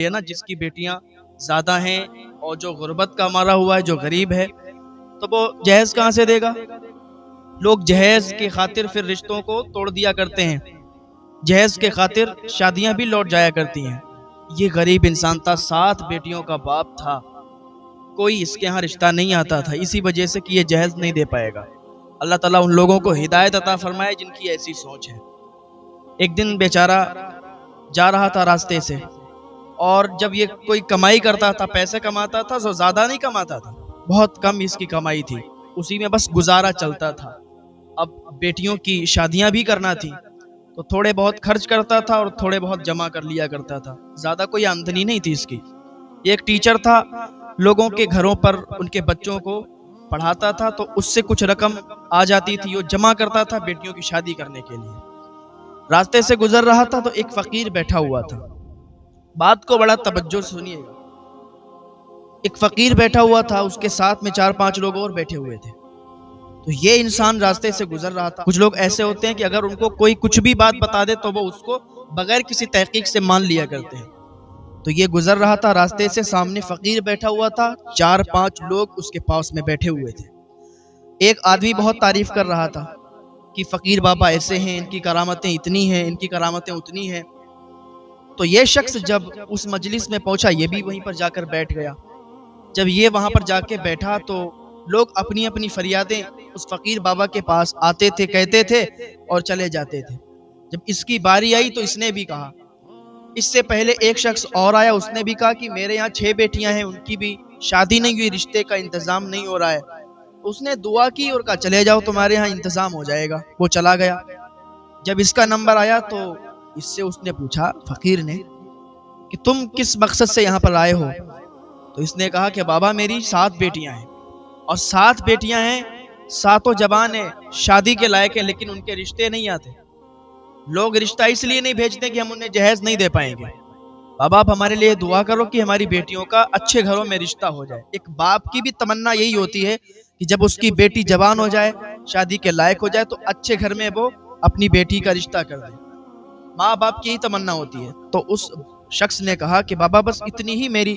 یہ نا جس کی بیٹیاں زیادہ ہیں اور جو غربت کا مارا ہوا ہے، جو غریب ہے، تو وہ جہیز کہاں سے دے گا؟ لوگ جہیز کی خاطر پھر رشتوں کو توڑ دیا کرتے ہیں، جہیز کے خاطر شادیاں بھی لوٹ جایا کرتی ہیں۔ یہ غریب انسان تھا، 7 بیٹیوں کا باپ تھا، کوئی اس کے ہاں رشتہ نہیں آتا تھا، اسی وجہ سے کہ یہ جہیز نہیں دے پائے گا۔ اللہ تعالیٰ ان لوگوں کو ہدایت عطا فرمائے جن کی ایسی سوچ ہے۔ ایک دن بیچارہ جا رہا تھا راستے سے، اور جب یہ کوئی کمائی کرتا تھا، پیسے کماتا تھا، تو زیادہ نہیں کماتا تھا، بہت کم اس کی کمائی تھی، اسی میں بس گزارا چلتا تھا۔ اب بیٹیوں کی شادیاں بھی کرنا تھی تو تھوڑے بہت خرچ کرتا تھا اور تھوڑے بہت جمع کر لیا کرتا تھا، زیادہ کوئی آمدنی نہیں تھی اس کی۔ یہ ایک ٹیچر تھا، لوگوں کے گھروں پر ان کے بچوں کو پڑھاتا تھا، تو اس سے کچھ رقم آ جاتی تھی، وہ جمع کرتا تھا بیٹیوں کی شادی کرنے کے لیے۔ راستے سے گزر رہا تھا تو ایک فقیر بیٹھا ہوا تھا، بات کو بڑا توجہ سے سنیے گا۔ ایک فقیر بیٹھا ہوا تھا، اس کے ساتھ میں 4-5 لوگ اور بیٹھے ہوئے تھے۔ تو یہ انسان راستے سے گزر رہا تھا۔ کچھ لوگ ایسے ہوتے ہیں کہ اگر ان کو کوئی کچھ بھی بات بتا دے تو وہ اس کو بغیر کسی تحقیق سے مان لیا کرتے ہیں۔ تو یہ گزر رہا تھا راستے سے، سامنے فقیر بیٹھا ہوا تھا، 4-5 لوگ اس کے پاس میں بیٹھے ہوئے تھے۔ ایک آدمی بہت تعریف کر رہا تھا کہ فقیر بابا ایسے ہیں، ان کی کرامتیں اتنی ہیں، ان کی کرامتیں اتنی ہیں۔ تو یہ شخص جب اس مجلس میں پہنچا، یہ بھی وہیں پر جا کر بیٹھ گیا۔ جب یہ وہاں پر جا کے بیٹھا تو لوگ اپنی اپنی فریادیں اس فقیر بابا کے پاس آتے تھے، کہتے تھے اور چلے جاتے تھے۔ جب اس کی باری آئی تو اس نے بھی کہا۔ اس سے پہلے ایک شخص اور آیا، اس نے بھی کہا کہ میرے یہاں 6 بیٹیاں ہیں، ان کی بھی شادی نہیں ہوئی، رشتے کا انتظام نہیں ہو رہا ہے۔ اس نے دعا کی اور کہا چلے جاؤ، تمہارے یہاں انتظام ہو جائے گا۔ وہ چلا گیا۔ جب اس کا نمبر آیا تو اس نے پوچھا فقیر نے کہ تم کس مقصد سے یہاں پر آئے ہو؟ تو اس نے کہا کہ بابا میری 7 بیٹیاں ہیں، اور 7 بیٹیاں ہیں، 7 جوان ہیں، شادی کے لائق ہیں، لیکن ان کے رشتے نہیں آتے۔ لوگ رشتہ اس لیے نہیں بھیجتے کہ ہم انہیں جہیز نہیں دے پائیں گے۔ بابا آپ ہمارے لیے دعا کرو کہ ہماری بیٹیوں کا اچھے گھروں میں رشتہ ہو جائے۔ ایک باپ کی بھی تمنا یہی ہوتی ہے کہ جب اس کی بیٹی جوان ہو جائے، شادی کے لائق ہو جائے، تو اچھے گھر میں وہ اپنی بیٹی کا رشتہ کر دے۔ ماں باپ کی یہی تمنا ہوتی ہے۔ تو اس شخص نے کہا کہ بابا بس اتنی ہی میری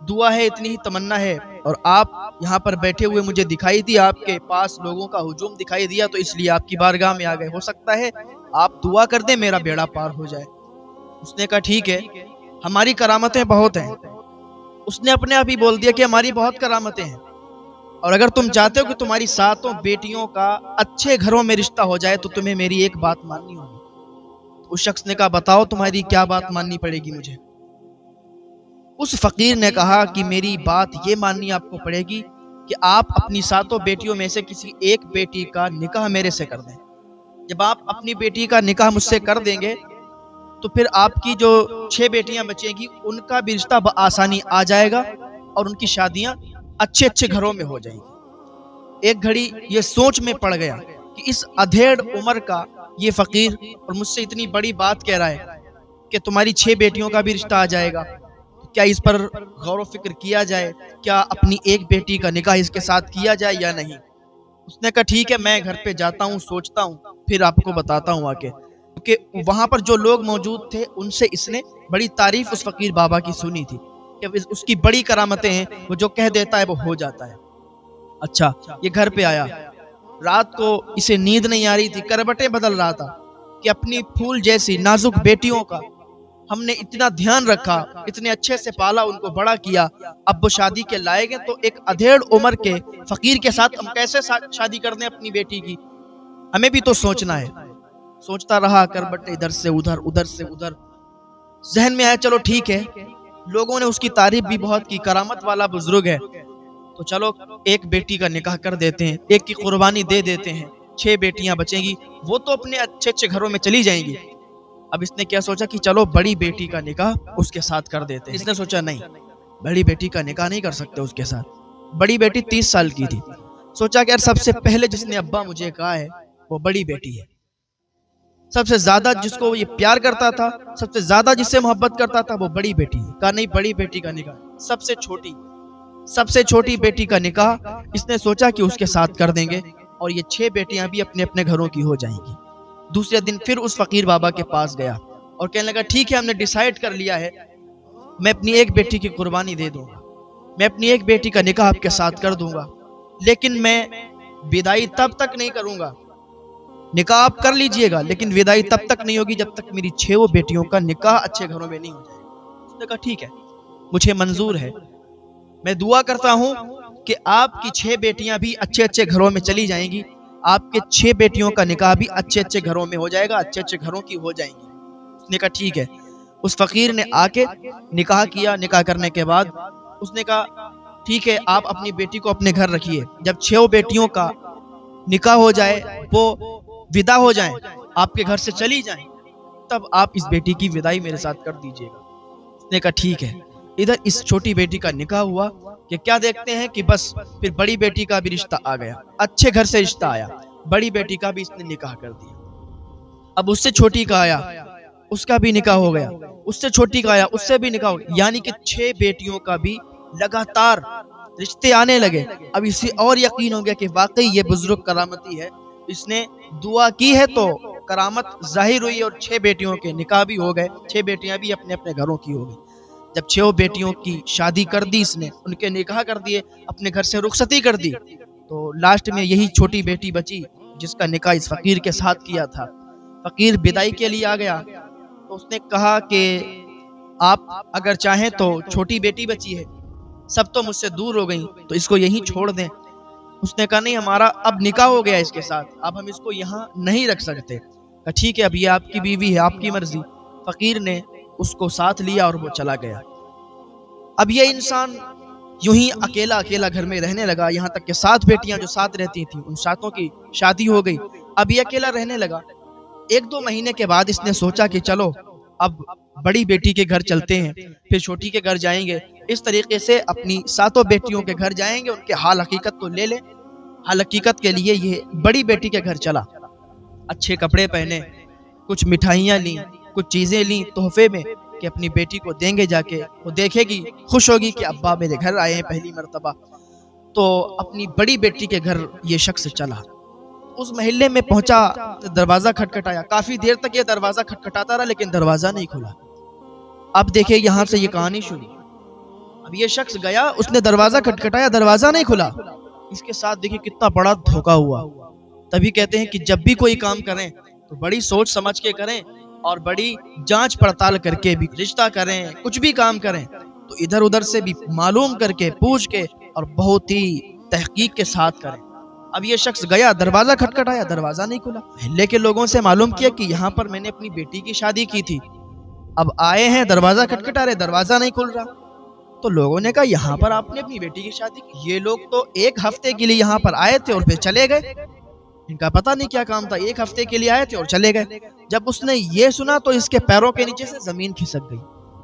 دعا ہے، اتنی ہی تمنا ہے، اور آپ یہاں پر بیٹھے ہوئے مجھے دکھائی دی، آپ کے پاس لوگوں کا ہجوم دکھائی دیا، تو اس لیے آپ کی بارگاہ میں آ گئے۔ ہو سکتا ہے آپ دعا کر دیں میرا بیڑا پار ہو جائے۔ اس نے کہا ٹھیک ہے، ہماری کرامتیں بہت ہیں۔ اس نے اپنے آپ ہی بول دیا کہ ہماری بہت کرامتیں ہیں، اور اگر تم چاہتے ہو کہ تمہاری 7 بیٹیوں کا اچھے گھروں میں رشتہ ہو جائے تو تمہیں میری ایک بات ماننی ہوگی۔ اس شخص نے کہا بتاؤ تمہاری کیا بات ماننی پڑے گی مجھے؟ اس فقیر نے کہا کہ میری بات یہ ماننی آپ کو پڑے گی کہ آپ اپنی 7 بیٹیوں میں سے کسی ایک بیٹی کا نکاح میرے سے کر دیں۔ جب آپ اپنی بیٹی کا نکاح مجھ سے کر دیں گے تو پھر آپ کی جو 6 بیٹیاں بچیں گی ان کا بھی رشتہ بآسانی آ جائے گا اور ان کی شادیاں اچھے اچھے گھروں میں ہو جائیں گی۔ ایک گھڑی یہ سوچ میں پڑ گیا کہ اس ادھیڑ عمر کا یہ فقیر اور مجھ سے اتنی بڑی بات کہہ رہا ہے کہ تمہاری 6 بیٹیوں کا بھی رشتہ آ جائے گا، کیا اس پر غور و فکر کیا جائے؟ کیا اپنی ایک بیٹی کا نکاح اس کے ساتھ کیا جائے یا نہیں؟ اس نے کہا ٹھیک ہے، میں گھر پہ جاتا ہوں، سوچتا ہوں، پھر آپ کو بتاتا ہوں آ کے۔ کیونکہ وہاں پر جو لوگ موجود تھے ان سے اس نے بڑی تعریف اس فقیر بابا کی سنی تھی کہ اس کی بڑی کرامتیں ہیں، وہ جو کہہ دیتا ہے وہ ہو جاتا ہے۔ اچھا، یہ گھر پہ آیا، رات کو اسے نیند نہیں آ رہی تھی، کربٹیں بدل رہا تھا کہ اپنی پھول جیسی نازک بیٹیوں کا ہم نے اتنا دھیان رکھا، اتنے اچھے سے پالا، ان کو بڑا کیا، اب وہ شادی کے لائق ہیں، تو ایک ادھیڑ عمر کے فقیر کے ساتھ ہم کیسے شادی کر دیں اپنی بیٹی کی؟ ہمیں بھی تو سوچنا ہے۔ سوچتا رہا، کربٹیں ادھر سے ادھر، ادھر سے ادھر، ذہن میں آیا چلو ٹھیک ہے، لوگوں نے اس کی تعریف بھی بہت کی، کرامت والا بزرگ ہے، تو چلو ایک بیٹی کا نکاح کر دیتے ہیں، ایک کی قربانی دے دیتے ہیں، 6 بیٹیاں بچیں گی، وہ تو اپنے اچھے اچھے گھروں میں چلی جائیں گی۔ اب اس نے کیا سوچا کہ چلو بڑی بیٹی کا نکاح اس کے ساتھ کر دیتے ہیں۔ اس نے سوچا نہیں، بڑی بیٹی کا نکاح نہیں کر سکتے اس کے ساتھ، بڑی بیٹی 30 سال کی تھی۔ سوچا کہ یار سب سے پہلے جس نے ابا مجھے کہا ہے وہ بڑی بیٹی ہے، سب سے زیادہ جس کو یہ پیار کرتا تھا، سب سے زیادہ جس سے محبت کرتا تھا وہ بڑی بیٹی ہے۔ کہا نہیں، بڑی بیٹی کا نکاح، سب سے چھوٹی بیٹی کا نکاح اس نے سوچا کہ اس کے ساتھ کر دیں گے، اور یہ 6 بیٹیاں بھی اپنے اپنے گھروں کی ہو جائیں گی۔ دوسرے دن پھر اس فقیر بابا کے پاس گیا اور کہنے لگا ٹھیک ہے، ہم نے ڈیسائیڈ کر لیا ہے میں اپنی ایک بیٹی کی قربانی دے دوں گا، میں اپنی ایک بیٹی کا نکاح آپ کے ساتھ کر دوں گا، لیکن میں بدائی تب تک نہیں کروں گا۔ نکاح آپ کر لیجئے گا لیکن ودائی تب تک نہیں ہوگی جب تک میری 6 بیٹیوں کا نکاح اچھے گھروں میں نہیں ہو جائے گا۔ اس نے کہا ٹھیک ہے، مجھے منظور ہے، میں دعا کرتا ہوں کہ آپ کی 6 بیٹیاں بھی اچھے اچھے گھروں میں چلی جائیں گی، آپ کے 6 بیٹیوں کا نکاح بھی اچھے اچھے گھروں میں ہو جائے گا، اچھے اچھے گھروں کی ہو جائیں گی۔ اس نے کہا ٹھیک ہے۔ اس فقیر نے آ کے نکاح کیا، نکاح کرنے کے بعد اس نے کہا ٹھیک ہے، آپ اپنی بیٹی کو اپنے گھر رکھیے، جب 6 بیٹیوں کا نکاح ہو جائے، وہ ودا ہو جائیں، آپ کے گھر سے چلی جائیں، تب آپ اس بیٹی کی ودائی میرے ساتھ کر دیجئے گا۔ اس نے کہا ٹھیک ہے۔ ادھر اس چھوٹی بیٹی کا نکاح ہوا کہ کیا دیکھتے ہیں کہ بس پھر بڑی بیٹی کا بھی رشتہ آ گیا، اچھے گھر سے رشتہ آیا، بڑی بیٹی کا بھی اس نے نکاح کر دیا۔ اب اس سے چھوٹی کا آیا، اس کا بھی نکاح ہو گیا، اس سے چھوٹی کا آیا، اس سے بھی نکاح ہو گیا، یعنی کہ 6 بیٹیوں کا بھی لگاتار رشتے آنے لگے۔ اب اسے اور یقین ہو گیا کہ واقعی یہ بزرگ کرامتی ہے، اس نے دعا کی ہے تو کرامت ظاہر ہوئی، اور 6 بیٹیوں کے نکاح بھی ہو گئے، 6 بیٹیاں بھی اپنے اپنے گھروں کی ہو گئی۔ جب 6 بیٹیوں کی شادی کر دی اس نے، ان کے نکاح کر دیے، اپنے گھر سے رخصتی کر دی، تو لاسٹ میں یہی چھوٹی بیٹی بچی جس کا نکاح اس فقیر کے ساتھ کیا تھا۔ فقیر بدائی کے لیے آ گیا تو اس نے کہا کہ آپ اگر چاہیں تو چھوٹی بیٹی بچی ہے، سب تو مجھ سے دور ہو گئیں، تو اس کو یہیں چھوڑ دیں۔ اس نے کہا نہیں، ہمارا اب نکاح ہو گیا اس کے ساتھ، اب ہم اس کو یہاں نہیں رکھ سکتے۔ کہا ٹھیک ہے، اب یہ آپ کی بیوی ہے، آپ کی مرضی۔ فقیر نے اس کو ساتھ لیا اور وہ چلا گیا۔ اب یہ انسان یوں ہی اکیلا اکیلا گھر میں رہنے لگا، یہاں تک کہ 7 بیٹیاں جو ساتھ رہتی تھیں ان 7 کی شادی ہو گئی، اب یہ اکیلا رہنے لگا۔ 1-2 مہینے کے بعد اس نے سوچا کہ چلو اب بڑی بیٹی کے گھر چلتے ہیں، پھر چھوٹی کے گھر جائیں گے، اس طریقے سے اپنی 7 بیٹیوں کے گھر جائیں گے، ان کے حال حقیقت تو لے لیں۔ حال حقیقت کے لیے یہ بڑی بیٹی کے گھر چلا، اچھے کپڑے پہنے، کچھ مٹھائیاں لیں، کچھ چیزیں لیں تحفے میں کہ اپنی بیٹی کو دیں گے، جا کے وہ دیکھے گی، خوش ہوگی کہ ابا میرے گھر آئے ہیں پہلی مرتبہ۔ تو اپنی بڑی بیٹی کے گھر یہ شخص چلا، اس محلے میں پہنچا، دروازہ کھٹکھٹایا، کافی دیر تک یہ دروازہ کھٹکھٹاتا رہا لیکن دروازہ نہیں کھلا۔ اب دیکھیں یہاں سے یہ کہانی شروع۔ اب یہ شخص گیا، اس نے دروازہ کھٹکھٹایا، دروازہ نہیں کھلا۔ اس کے ساتھ دیکھیں کتنا بڑا دھوکا ہوا۔ تبھی کہتے ہیں کہ جب بھی کوئی کام کریں تو بڑی سوچ سمجھ کے کریں، اور بڑی جانچ پڑتال کر کے بھی رشتہ کریں، کچھ بھی کام کریں تو ادھر ادھر سے بھی معلوم کر کے، پوچھ کے، اور بہت ہی تحقیق کے ساتھ کریں۔ اب یہ شخص گیا، دروازہ کھٹکھٹایا، دروازہ نہیں کھلا۔ محلے کے لوگوں سے معلوم کیا کہ یہاں پر میں نے اپنی بیٹی کی شادی کی تھی، اب آئے ہیں دروازہ کھٹکھٹا رہے، دروازہ نہیں کھل رہا۔ تو لوگوں نے کہا یہاں پر آپ نے اپنی بیٹی کی شادی کی؟ یہ لوگ تو 1 ہفتے کے لیے یہاں پر آئے تھے اور پھر چلے گئے، ان کا پتہ نہیں کیا کام تھا، 1 ہفتے کے لیے آئے تھے اور چلے گئے۔ جب اس نے یہ سنا تو اس کے پیروں کے نیچے سے زمین کھسک گئی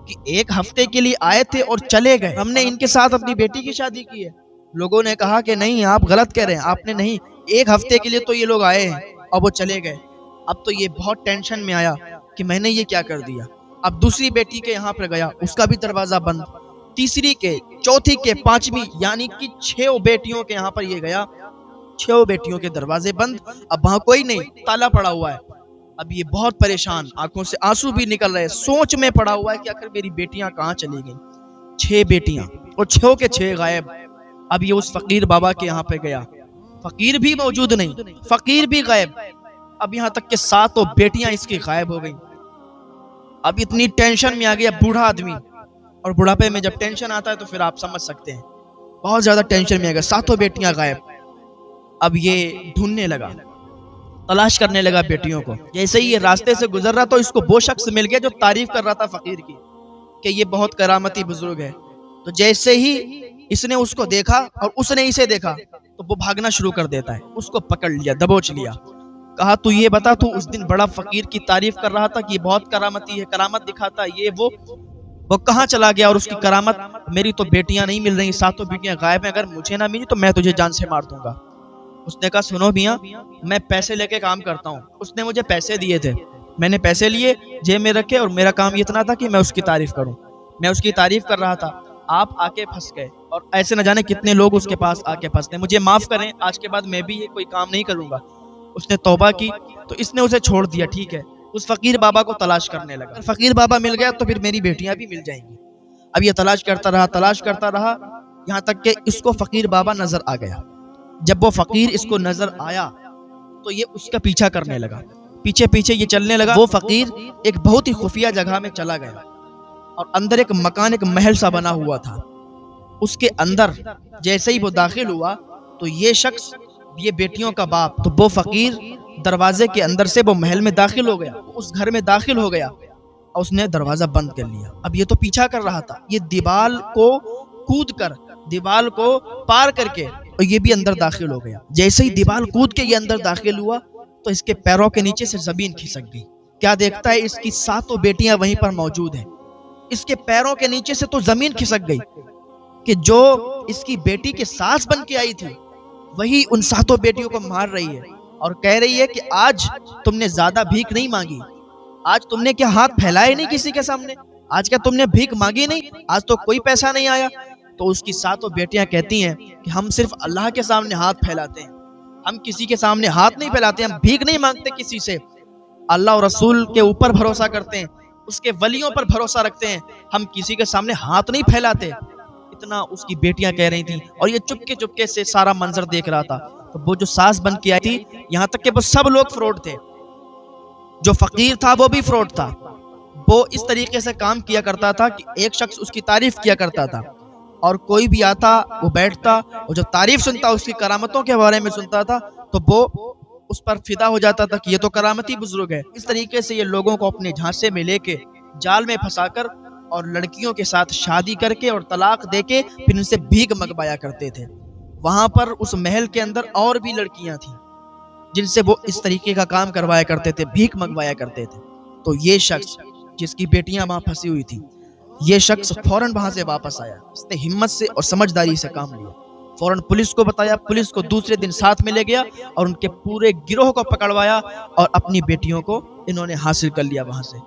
کہ 1 ہفتے کے لیے آئے تھے اور چلے گئے، ہم نے ان کے ساتھ اپنی بیٹی کی شادی کی ہے۔ لوگوں نے کہا کہ نہیں، آپ غلط کہہ رہے ہیں، آپ نے نہیں، 1 ہفتے کے لیے تو یہ لوگ آئے ہیں اور وہ چلے گئے۔ اب تو یہ بہت ٹینشن میں آیا کہ میں نے یہ کیا کر دیا۔ اب دوسری بیٹی کے یہاں پر گیا، اس کا بھی دروازہ بند، تیسری کے، چوتھی کے، 5ویں، یعنی کہ 6 بیٹیوں کے یہاں پر یہ گیا، 6 بیٹیوں کے دروازے بند، اب وہاں کوئی نہیں، تالا پڑا ہوا ہے۔ اب یہ بہت پریشان، آنکھوں سے آنسو بھی نکل رہے، سوچ میں پڑا ہوا ہے کہ آخر میری بیٹیاں کہاں چلی گئیں۔ 6 بیٹیاں اور 6 کے 6 غائب۔ اب یہ اس فقیر بابا کے یہاں پہ گیا، فقیر بھی موجود نہیں، فقیر بھی غائب، اب یہاں تک کہ 7 بیٹیاں اس کی غائب ہو گئیں۔ اب اتنی ٹینشن میں آ گیا بوڑھا آدمی، اور بڑھاپے میں جب ٹینشن آتا ہے تو پھر آپ سمجھ سکتے ہیں، بہت زیادہ ٹینشن میں آ گیا، 7 بیٹیاں غائب۔ اب یہ ڈھونڈنے لگا، تلاش کرنے لگا بیٹیوں کو۔ جیسے ہی یہ راستے سے گزر رہا تو اس کو وہ شخص مل گیا جو تعریف کر رہا تھا فقیر کی کہ یہ بہت کرامتی بزرگ ہے۔ تو جیسے ہی اس نے اس کو دیکھا اور اس نے اسے دیکھا تو وہ بھاگنا شروع کر دیتا ہے، اس کو پکڑ لیا، دبوچ لیا، کہا تو یہ بتا، تو اس دن بڑا فقیر کی تعریف کر رہا تھا کہ یہ بہت کرامتی ہے، کرامت دکھاتا ہے، یہ وہ کہاں چلا گیا؟ اور اس کی کرامت، میری تو بیٹیاں نہیں مل رہی، 7 بیٹیاں غائب ہیں، اگر مجھے نہ ملی تو میں تجھے جان سے مار دوں گا۔ اس نے کہا سنو میاں، میں پیسے لے کے کام کرتا ہوں، اس نے مجھے پیسے دیے تھے، میں نے پیسے لیے، جیب میں رکھے، اور میرا کام اتنا تھا کہ میں اس کی تعریف کروں، میں اس کی تعریف کر رہا تھا، آپ آ کے پھنس گئے، اور ایسے نہ جانے کتنے لوگ اس کے پاس آ کے پھنس گئے، مجھے معاف کریں، آج کے بعد میں بھی یہ کوئی کام نہیں کروں گا۔ اس نے توبہ کی تو اس نے اسے چھوڑ دیا، ٹھیک ہے، اس فقیر بابا کو تلاش کرنے لگا، فقیر بابا مل گیا تو پھر میری بیٹیاں بھی مل جائیں گی۔ اب یہ تلاش کرتا رہا یہاں تک کہ اس کو فقیر بابا نظر آ گیا۔ جب وہ فقیر اس کو نظر آیا تو یہ اس کا پیچھا کرنے لگا، پیچھے پیچھے یہ چلنے لگا۔ وہ فقیر ایک بہت ہی خفیہ جگہ میں چلا گیا اور اندر ایک مکان، ایک محل سا بنا ہوا تھا۔ اس کے اندر جیسے ہی وہ داخل ہوا تو یہ شخص، یہ بیٹیوں کا باپ، تو وہ فقیر دروازے کے اندر سے وہ محل میں داخل ہو گیا، اس گھر میں داخل ہو گیا اور اس نے دروازہ بند کر لیا۔ اب یہ تو پیچھا کر رہا تھا، یہ دیوال کو کود کر، دیوال کو پار کر کے، اور یہ بھی اندر داخل ہو گیا۔ جیسے ہی دیوال کود کے یہ اندر داخل ہوا تو اس کے پیروں کے نیچے سے زمین کھسک گئی۔ کیا دیکھتا ہے؟ اس کی 7 بیٹیاں وہیں پر موجود ہیں۔ اس کے پیروں کے نیچے سے تو زمین کھسک گئی کہ جو اس کی بیٹی کے ساس بن کے آئی تھی وہی ان 7 بیٹیوں کو مار رہی ہے اور کہہ رہی ہے کہ آج تم نے زیادہ بھیک نہیں مانگی، آج تم نے کیا ہاتھ پھیلائے نہیں کسی کے سامنے، آج کیا تم نے بھیک مانگی نہیں، آج تو کوئی پیسہ نہیں آیا۔ تو اس کی 7 بیٹیاں کہتی ہیں کہ ہم صرف اللہ کے سامنے ہاتھ پھیلاتے ہیں، ہم کسی کے سامنے ہاتھ نہیں پھیلاتے، ہم بھیک نہیں مانگتے کسی سے، اللہ اور رسول کے اوپر بھروسہ کرتے ہیں، اس کے ولیوں پر بھروسہ رکھتے ہیں، ہم کسی کے سامنے ہاتھ نہیں پھیلاتے۔ اتنا اس کی بیٹیاں کہہ رہی تھیں اور یہ چپکے سے سارا منظر دیکھ رہا تھا۔ تو وہ جو ساس بن کے آئی تھی، یہاں تک کہ وہ سب لوگ فراڈ تھے، جو فقیر تھا وہ بھی فراڈ تھا۔ وہ اس طریقے سے کام کیا کرتا تھا کہ ایک شخص اس کی تعریف کیا کرتا تھا اور کوئی بھی آتا وہ بیٹھتا اور جب تعریف سنتا، اس کی کرامتوں کے بارے میں سنتا تھا تو وہ اس پر فدا ہو جاتا تھا کہ یہ تو کرامتی بزرگ ہے۔ اس طریقے سے یہ لوگوں کو اپنے جھانسے میں لے کے جال میں پھنسا کر اور لڑکیوں کے ساتھ شادی کر کے اور طلاق دے کے پھر ان سے بھیک منگوایا کرتے تھے۔ وہاں پر اس محل کے اندر اور بھی لڑکیاں تھیں جن سے وہ اس طریقے کا کام کروایا کرتے تھے، بھیک منگوایا کرتے تھے۔ تو یہ شخص جس کی بیٹیاں وہاں پھنسی ہوئی تھی، یہ شخص فوراً وہاں سے واپس آیا، اس نے ہمت سے اور سمجھداری سے کام لیا، فوراً پولیس کو بتایا، پولیس کو دوسرے دن ساتھ میں لے گیا اور ان کے پورے گروہ کو پکڑوایا اور اپنی بیٹیوں کو انہوں نے حاصل کر لیا وہاں سے۔